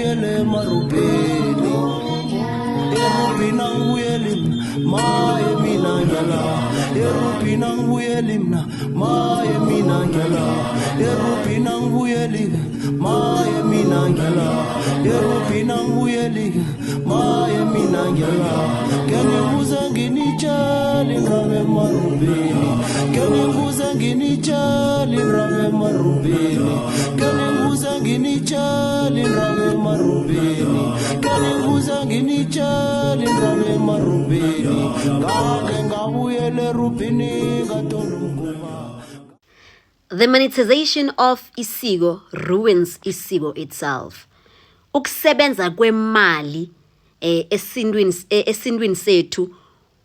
ngibuyele marubeni erubina ngibuyele maye mina ngiyala erubina ngibuyele mina maye mina ngiyala erubina ngibuyele maye mina ngiyala erubina ngibuyele maye mina ngiyala kengibuza nginitshali ngabe marubeni kengibuza nginitshali ngabe marubeni kengibuza nginitshali ngabe marubeni kengibuza nginitshali ngabe marubeni ngake ngabuyele rubini katolumkuba. The monetization of isiko ruins isiko itself. Ukusebenza kwemali esindwini sethu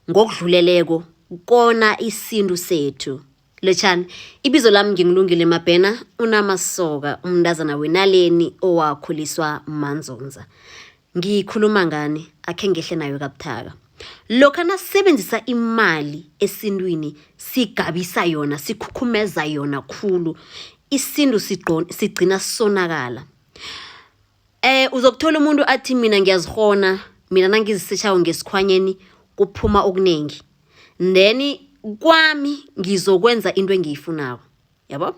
ngokudluleleko kona isintu sethu. Lechani ibizo lami ngingilungile Mabhena unamasoka umndazana wenaleni owakhuliswa Manzonza. Ngikhuluma ngani akhe ngehle nayo kabuthaka. Lokho nasebenzisa imali esindwini sigabisa yona sikhukhumeza yona khulu isintu sigcina sonakala. Uzokuthola umuntu athi mina ngiyazihona mina nangizisetshawo ngesikhwanyeni kuphuma okunengi then kwami ngizokwenza into engiyifunako yabo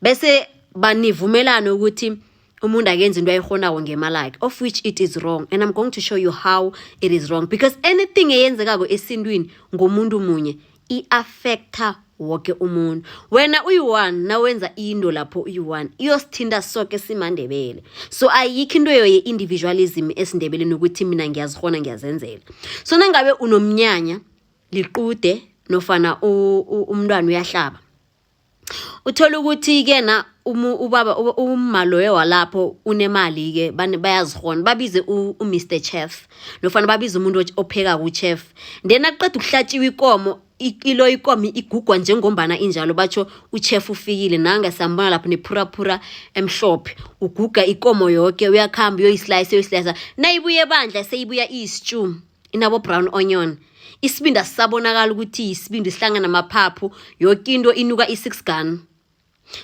bese banivumelana ukuthi umuntu akenza into ayihonako ngemalakhe, of which it is wrong, and I'm going to show you how it is wrong, because anything eyenzekako esindwini ngomuntu munye i-affecta woke umuntu. Wena uyi-1 nawenza into lapho uyi-1 iyosithinta soke simaNdebele. So ayikho into ye-individualism esindebeleni ukuthi mina ngiyazihona ngiyazenzela. So nangabe unomnyanya liqude nofana umntwana uyahlaba, uthola ukuthi ke na ubaba ummaloye walapho unemali ke bayazihona babize uMr Chef nofana babize umuntu opheka kuchef, then aqeda ukuhlatshiwa ikomo ilo ikomo igugwa njengombana injalo batsho uchef ufikile nanga sambona lapho nephuraphura emhlophe uguga ikomo yonke uyakhamba uyislice nayibuye bandla seyibuya istew inabo brown onion. Isibindi asabonakala ukuthi isibindi sihlangana namaphaphu yonke into inuka i6 gun.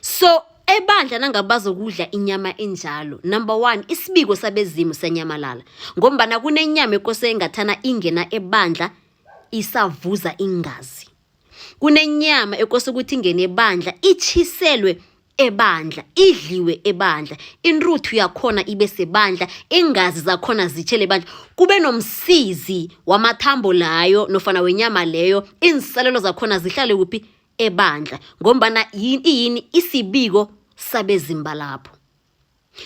So ebandla nangabazokudla inyama enjalo, number 1 isibiko sabezimo senyamalala ngombana kunenyama ekose engathana ingena ebandla isavuza ingazi, kunenyama ekose ukuthi ingene ebandla ichiselwe ebandla idliwe ebandla, inruthu yakhona ibe sebandla, ingazi zakhona zitshele ebandla, kube nomsizi wamathambo layo nofana wenyama leyo, insalelo zakhona zihlale kuphi ebandla ngombana yini isibiko sabezimba lapho.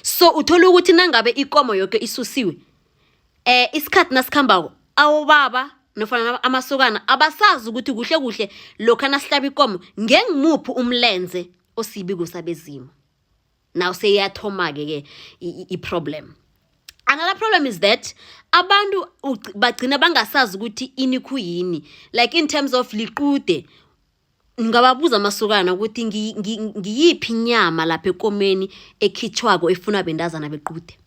So uthola ukuthi nangabe ikomo yonke isusiwe isikhathi nasikhambako awubaba nofana amasokana abasazi ukuthi kuhle lokho nasihlaba ikomo ngengimuphi umlenze osibiko sabezimo. Now seyathoma ke i-problem. Another problem is that abantu bagcina bangasazi ukuthi ini khuyini, like in terms of liqude. Ngababuza amasokana ukuthi ngiyiphi inyama lapha ekomeni ekhitshwako efuna bendazana bequde,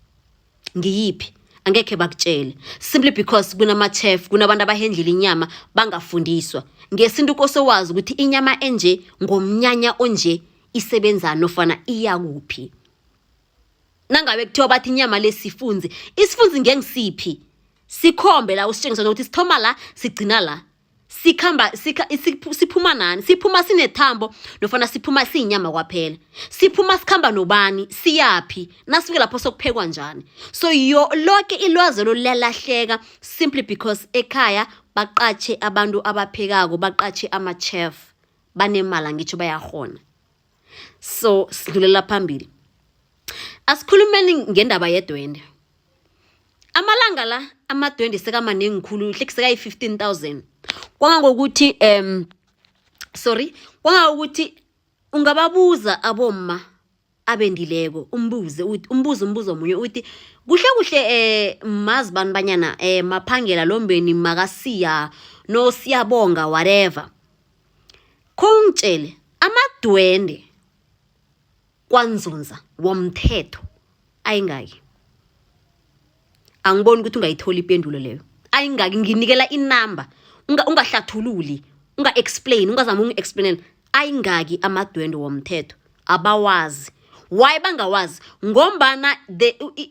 ngiyiphi angekhe bakutshele, simply because kunama-chef kunabantu abahendlela inyama bangafundiswa ngesintu kosowazi ukuthi inyama enje ngomnyanya onje isebenzana nofana iyakuphi. Nangabe kuthiwa bathi inyama lesifunzi isifunzi ngengisiphi sikhombe la usitshengisa ukuthi sithoma la sigcina la, sikhamba siphuma nani, siphuma sinethambo nofana siphuma siyinyama kwaphela, siphuma sikhamba nobani, siyapi, nasifike lapho sokuphekwa njani. So lonke ilwazi lolahleka simply because ekhaya baqatshe abantu abaphekako, baqatshe ama-chef banemali ngitsho bayahona. So sidlulela phambili, asikhulumeni ngendaba yedwende. Amalanga la amadwende sekamanengi khulu, hlekiseka yi-15,000. Kwangokuthi kwangokuthi ungababuza abomma abendileko umbuzo munye uthi kuhle mazi bani banyana maphangela lombeni makasiya no siyabonga whatever. Khongitshele amadwende kwanzunza womthetho ayingaki. Angiboni ukuthi ungayithola ipendulo leyo. Ayingaki, nginikela inamba. Ungahlathululi, explain, ungazama explain ayingaki amadwende womthetho abawazi. why bangawazi ngombana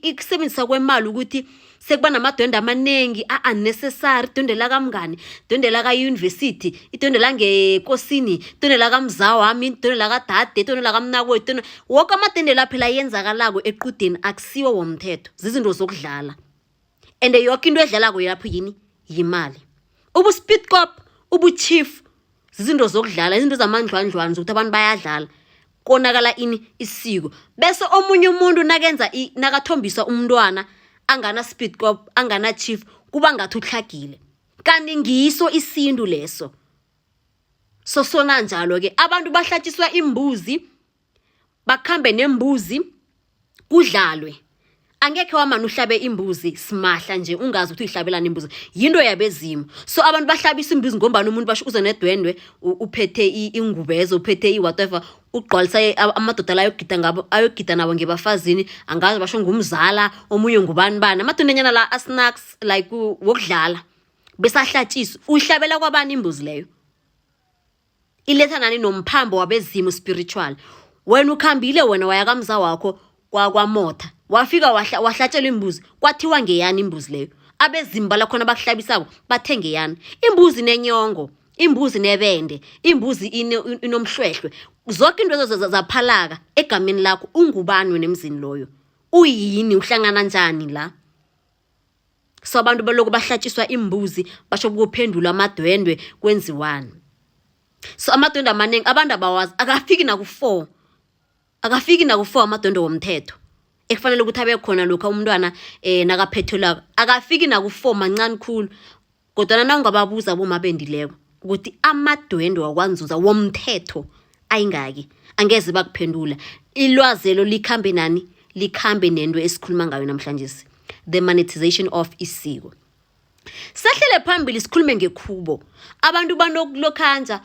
ikusebenzisa kwemali ukuthi sekuba namadwende amanengi unnecessary idwende la kamngani idwende la ka-university idwende la ngekosini idwende la kamzawa wami idwende la kadade idwende la kamnakwethu woke amadwende la phela yenzakalako equdeni akusiwo womthetho zizinto zokudlala and yoke into edlalako yapho yini yimali ubu-speed cop ubu-chief zizinto zokudlala izinto zamandlwandlwane zokuthi abantu bayadlala konakala ini isiko bese omunye umuntu nakathombisa umntwana angana speed cop angana chief kuba ngathi uhlagile kanti ngiso isintu leso sona njalo ke abantu bahlatshiswa imbuzi bakhambe nembuzi kudlalwe angekhe wamana uhlabe imbuzi simahla nje ungazi ukuthi uyihlabelana imbuzi yinto yabezimo so abantu bahlabisa imbuzi ngombana umuntu basho uze nedwendwe uphethe ingubezo uphethe whatever ugqwalisa amadoda la ayogida nabo ngebafazini angazi basho ngumzala omunye ngubani bani amadondenyana la asnacks like wokudlala besahlatshiswa uhlabela kwabani imbuzi leyo iletha nani nomphambo wabezimo spiritual wena ukhambile wena wayakamza wakho kwamotha wafika wahlatshelwa imbuzi kwathiwa ngeyani imbuzi leyo abezimba la khona bakuhlabisako bathenge yana imbuzi nenyongo imbuzi nebende imbuzi inomhlwehlwe zonke into zaphalaka egameni lakho ungubani wena emzini loyo uyini uhlangana njani la so abantu baloko bahlatshiswa imbuzi basho ukuphendula amadwendwe kwenziwani so amadwendwe amaningi abantu abawazi akafiki naku4 amadwendwe womthetho ekufanele ukuthi abe khona lokho umntwana nakaphethelako akafiki naku4 mancane khulu kodwa nawungababuza bomabendileko ukuthi amadwendwe wakwanzuza womthetho ayingaki angeze bakuphendula ilwazelo likhambe nani likhambe nento esikhuluma ngayo namhlanje the monetization of isiko sahlele phambili sikhulume ngekhubo abantu banokulokhanja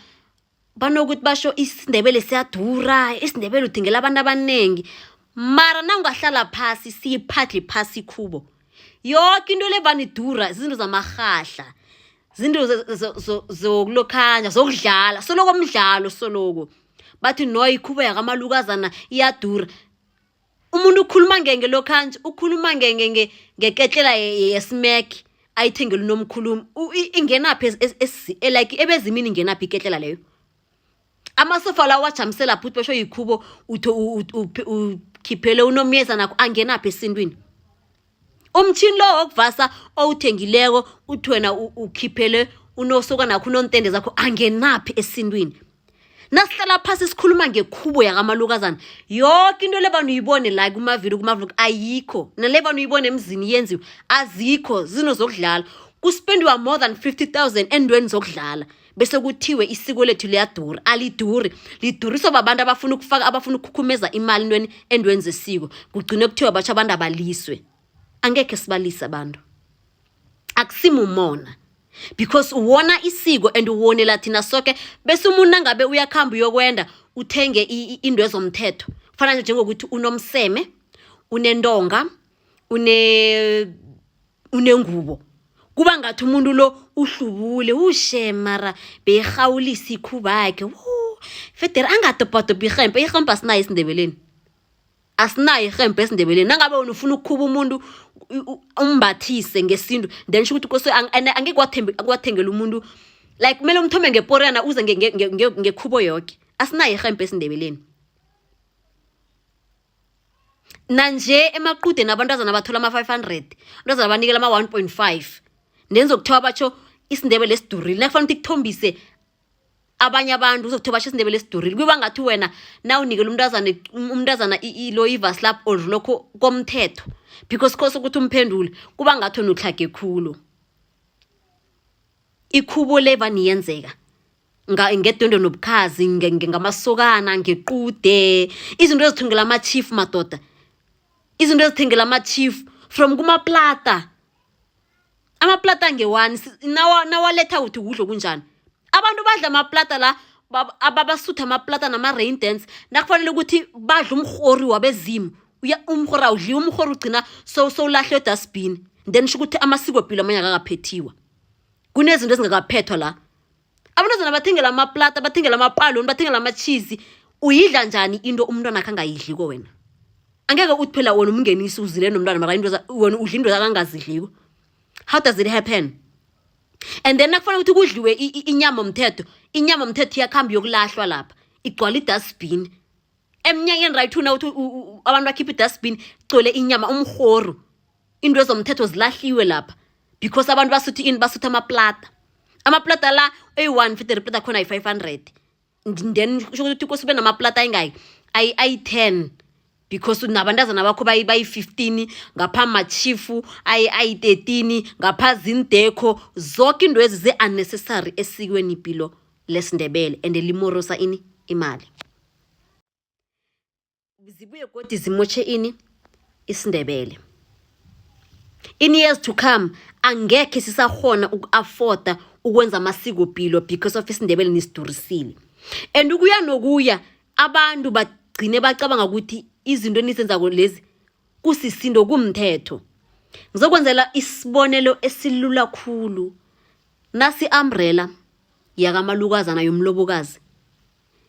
banokuthi basho isindebele siyadura isindebele udingela abantu abanengi mara nawungahlala phasi siyiphatle phasi ikhubo yoke into levanidura izinto zamahahla izinto zokulokhanja zokudlala soloko umdlalo soloko bathi no ikhubo yakamalukazana iyadura umuntu ukhuluma ngelokhanja ukhuluma ngeketlela yesmack ayithengela unomkhulumi ingenaphi like ebezimini ingenaphi iketlela leyo amasofa la wajamisela phuthi basho yikhubo ukhiphele unomyeza nakho angenaphi esintwini umtshini lo wokuvasa owuthengileko uthi wena ukhiphele unosoka nakho unontende zakho angenaphi esintwini nasihlala phasi sikhuluma ngekhubo yakamalukazana yoke into lebanu uyibone la kumavidiyo kumavlog ayikho nalebanu uyibone emzini yenziwe azikho zino zokudlala kuspendiwa more than 50,000 endweni zokudlala bese kuthiwe isiko lethu liyadura aliduri liduriswa babantu abafuna ukukhukhumeza imali endweni zesiko kugcine kuthiwa batsha abantu abaliswe angekhe sibalisa abantu akusimumona because uwona isiko and uwonela thina sonke bese umuntu nangabe uyakhamba uyokwenda uthenge into ezomthetho kufana njengokuthi unomseme unendonga unengubo kuba ngathi umuntu lo uhlubule ushemara behawulisa ikhuba yakhe federa angadobhadoba ihempe asinayo esindebeleni asinayo ihempe esindebeleni nangabe wena ufuna ukukhuba umuntu umbathise ngesintu then sho ukuthi kose angekwathengela umuntu like kumele umthome ngeporana uze ngekhubo yoke asinayo ihempe esindebeleni nanje emaqudeni abantazana bathola ama-500 abantazana banikela ama-1.5 nenzo kuthiwa batsho isindebele esidurile nakufanele ukuthi kuthombise abanye abantu uzokuthiwa batsho isindebele esidurile kuba ngathi wena nawunikela umntazana ilo ivaslap or lokho komthetho because kose ukuthi umphendule kuba ngathi wena uhlage khulu ikhubo leva niyenzeka ngedwendwe nobukhazi ngamasokana ngequde izinto ezithungela ama-chief madoda izinto ezithengela ama-chief from kumaplata amaplata ngewani nawaletha uthi kudlo kunjani abantu badla amaplata la ababasutha amaplata nama-rain dance nakufanele ukuthi badla umrhori wabezimu umrhori awudliwa umrhori ugcina sowulahle edustbin then sho ukuthi amasiko pilo amanye akakaphethiwa kunezinto ezingakaphethwa la abantazana bathengela amaplata bathengela amapaloni bathengela ama-cheese uyidla njani into umntwana akhe angayidliko wena angeke uthi phela wona umngenisi uzile nomntwana maka into wona udla into zakangazidliko. How does it happen? And then nakufanele ukuthi kudliwe inyama omthetho iyakhamba yokulahlwa lapha igcwala idustbin. Emnyanyeni right now uthi abantu bakhipha idustbin gcwele inyama umkhoro. Into ezomthetho zilahliwe lapha because abantu basutha amaplata la ayi-150 plata khona ayi-500. Then kusho ukuthi kusube namaplata ayingaki ayi-10 because nabantazana bakho bayi-15 ngapha machifu ayi-13 ngapha zindeko zonke into ezi ze-unnecessary esikweni impilo lesindebele and limorosa imali. Zibuye kodwa zimotshe isindebele. In years to come angeke sisahona uku-afforda ukwenza amasiko pilo because of isindebele nisidurisile. And ukuya nokuya abantu bagcine bacabanga ukuthi izinto enizenzako lezi kusisindo kumthetho. Ngizokwenzela isibonelo esilula kakhulu. Nasi umbrella yakamalukazana yomlobokazi.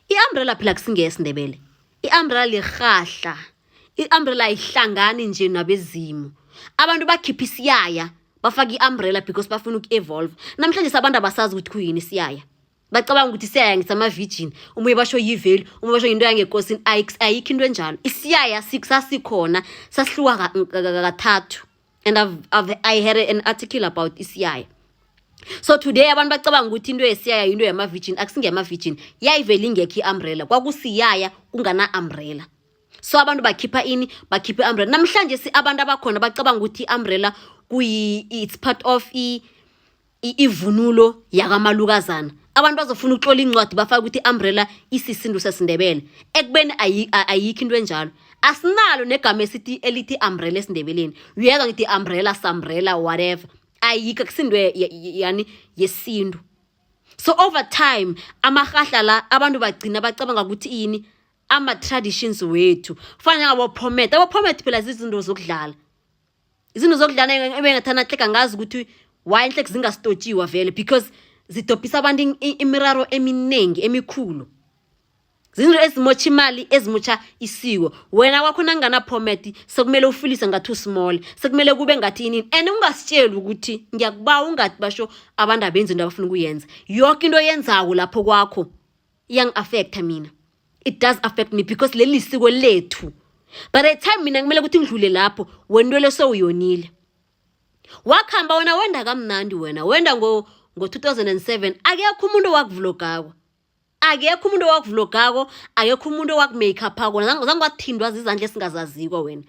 I-umbrella phela kusingesiNdebele. I-umbrella lirhahla. I-umbrella ihlangani nje nabezimu. Abantu bakhipha isiyaya bafaka i-umbrella because bafuna uku-evolve. Namhlanje sabantu abasazi ukuthi kuyini isiyaya. Bacabanga ukuthi isiyaya ngisama virgin, umuye basho yiveli, umuye basho into yangekosini, ayikho into enjalo. Isiyaya sasikhona, sasihluka kathathu. And I had an article about isiyaya. So today abantu bacabanga ukuthi into yesiyaya into yama virgin, akusingema virgin. Yayiveli ingekho i-umbrella, kwakusiyaya kungana umbrella. So abantu bakhipha umbrella. Namhlanje abantu abakhona bacabanga ukuthi umbrella it's part of ivunulo yakamalukazana. Abantu bazofuna uxola incwadi bafaka ukuthi umbrella isisindo sesindebele. Ekubeni ayikho into enjalo. Asinalo negama elithi umbrella esindebeleni. Uyeka ngithi umbrella, sambrella, whatever. Ayikho akusindo yani yesindu. So over time amahahla la abantu bagcina bacabanga ukuthi ini ama traditions wethu. Kufanele ngabo pomade phela izinto zokudlala. Izinto zokudlala engathana hleka ngazi ukuthi why inhleki zingastotshiwa vele because zidopisa abantu imiraro eminengi emikhulu. Zinto ezimotsha imali ezimotsha isiko. Wena wakho nangana pomade sekumele ufilise ngathi small. Sekumele kube ngathi inini. And ungasitshela ukuthi ngiyakubawa ungathi basho abantu abenza into abafuna ukuyenza. Yonke into yenzako lapho kwakho iyang affect mina. It does affect me because leli siko lethu. By the time mina kumele ukuthi ngidlule lapho wena leso uyonile. Wakhamba wena wenda kamnandi wenda ngo 2007 akekho umuntu wakuvlogako. Akekho umuntu wakuvlogako, akekho umuntu wakumakeup akho. Zange wathindwa izandla esingazaziko wena.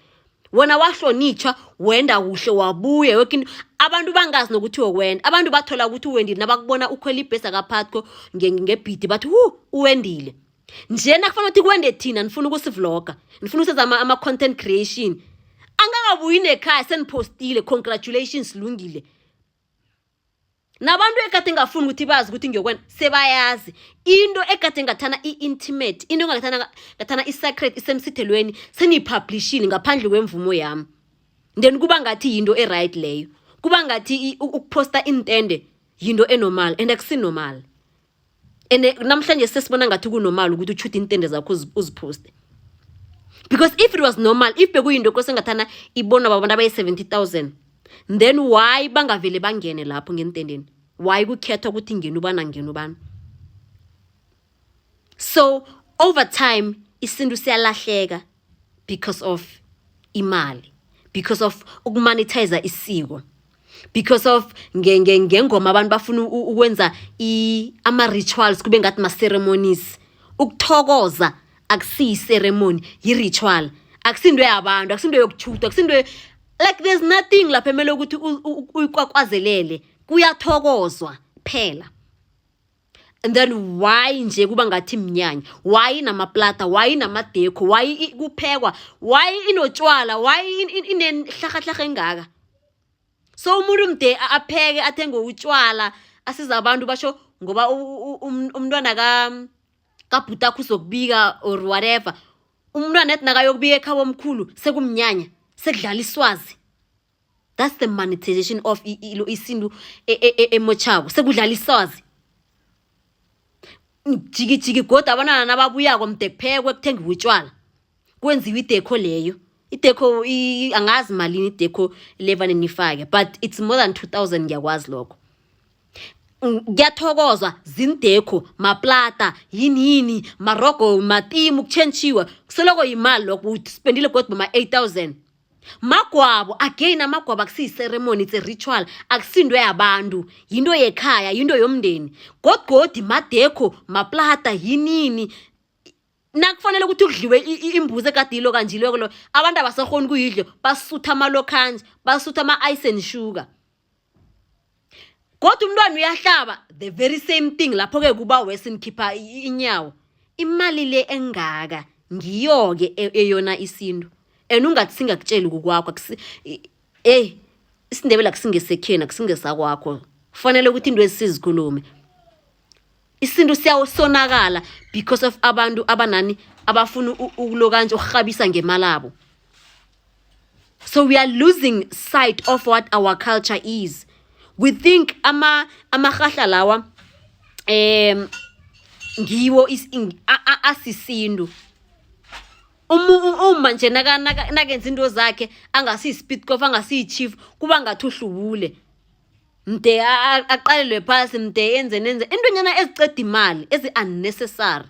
Wona wahlonitshwa wenda kuhle wabuye yonke abantu bangazi nokuthi wokwenda. Abantu bathola ukuthi uwendile nabakubona ukhwela ibhesa kaphatho ngebhidi bathi uwendile. Njena kufanele ukuthi kwende thina nifuna ukusivloga. Nifuna usenza ama content creation. Angakabuyi nekhaya senipostile congratulations lungile. Nabantu ekade ngafuna ukuthi bazi ukuthi ngiyokwena sebayazi. Into ekade ngathana i-intimate, into ngathana i-secret isemsithelweni senipublishile ngaphandle kwemvumo yami. Then kuba ngathi into e-right leyo. Kuba ngathi ukuposta intende yinto enormal and akusi normal. And namhlanje sesibona ngathi kunormal ukuthi uchuthi intende zakho uziposte. Because if it was normal, if bekuyinto kosengathana ibona babantu abayi-70,000, then why bangavele bangene lapho ngentendeni? Why kukhethwa ukuthi ngene ubani? So over time isintu siyalahleka because of imali, because of ukumonetize isiko, because of ngengoma abantu bafuna ukwenza ama rituals kube ngathi ma ceremonies. Ukuthokoza akusi ceremony, yi-ritual. Akusindo yabantu, akusindo yokuchutha, akusindo like there's nothing lapha emele ukuthi uyikwakwazelele. Kuyathokozwa phela. And then why nje kuba ngathi mnyanya? Why namaplata? Why namadeko? Why kuphekwa? Why inotshwala? Why inenhlahahlaha engaka? So umuntu mde apheke athenge utshwala asiza abantu basho ngoba umntwana kabhuta kuzokubika or whatever. Umntwana ethi nakayokubika ekhaya omkhulu sekumnyanya, sekudlala iswazi. That's the monetization of isindu emochako. Sekudlala iswazi. Jiki goda abantwana nababuyako mde kuphekwe kuthenge utshwala. Kwenziwe ideko leyo. Ideco angazi malini ideco 11 nifake, but it's more than 2000 ngiyakwazi lokho. Ngiyathokozwa zindeko maplata yini marogo matimu kuchenchiwa kusoloko imali lokho uspendile kodwa ma 8000 magwabo again amagwabo akusi ceremony, it's a ritual, akusindwe yabantu, yinto yekhaya, yinto yomndeni. Godgodi madeko maplata yini nakufanele ukuthi kudliwe imbuzi ekadilo kanjileko lo abantu abasakhona kuyidlo basutha amalokhanje basutha ama ice and sugar. Kodwa umntwana uyahlaba the very same thing lapho ke kuba wesin khipha inyawo. Imali le engaka ngiyo ke eyona isintu. Enungathi singakutshela kukwakho isindebela kusingesekhena kusingesakwakho. Kufanele ukuthi into esizikhulume. Isintu siyawusonakala because of abantu abanani abafuna ukulokanje ukugabisa ngemalabo. So we are losing sight of what our culture is. We think amahahla lawa ngiwo asisindu. Uma nje nakenza into zakhe angasi speed cof angasi chief kuba ngathi uhlubule. Mde aqalelwe phasi mde enze intonyana eziceda imali ezi unnecessary.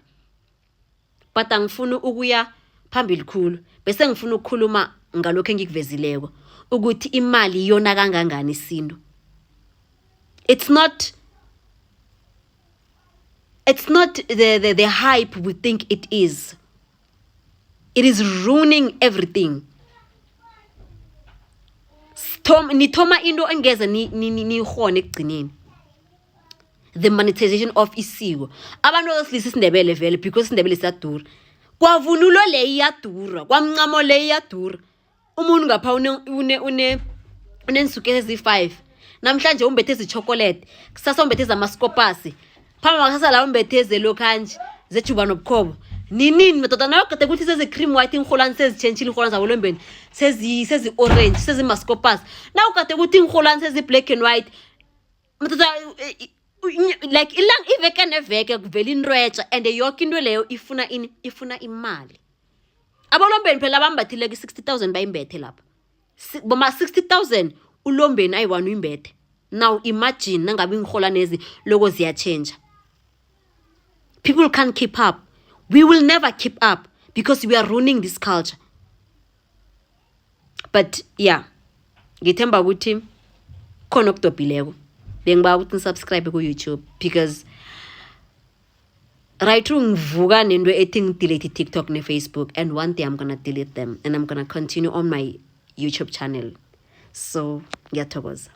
But angifuna ukuya phambili khulu bese ngifuna ukukhuluma ngalokho engikuvezileko ukuthi imali iyona kangangani isintu. It's not the hype we think it is. It is ruining everything. Nithoma into engeze ni khona ekugcineni. The monetization of isiko. Abantu abasilisa isindebele vele because isindebele siyadura. Kwavunulo le iyadura, kwamncamo le iyadura. Umuntu ngapha unensuke ezi5. Namhlanje umbethe izichocolate, kusasa umbethe amaskopasi. Phamba kusasa la umbethe zelokanje, zejuba nobukhobo. Nini metoda nayo kade ukuthi sezi cream white ingholani sezichenchile ingholani zabo lombeni. Sezi orange, sezi maskopasi. Nayo kade ukuthi ingholani sezi black and white. Metoda like ilang iveke neveke kuvela inretsha and yonke into leyo ifuna imali. Abolombeni phela bambathile ke 60000 bayimbethe lapha. Boma 60000 ulombeni ayiwani uyimbethe. Now imagine nangabe ingholani ezi loko ziya change. People can't keep up. We will never keep up because we are ruining this culture. But yeah, ngithemba ukuthi khona okudobhileko. Bengiba ukuthi subscribe ku YouTube because right through ngivuka nento ethi ngidelete TikTok ne Facebook and one day I'm going to delete them and I'm going to continue on my YouTube channel. So ngiyathokoza.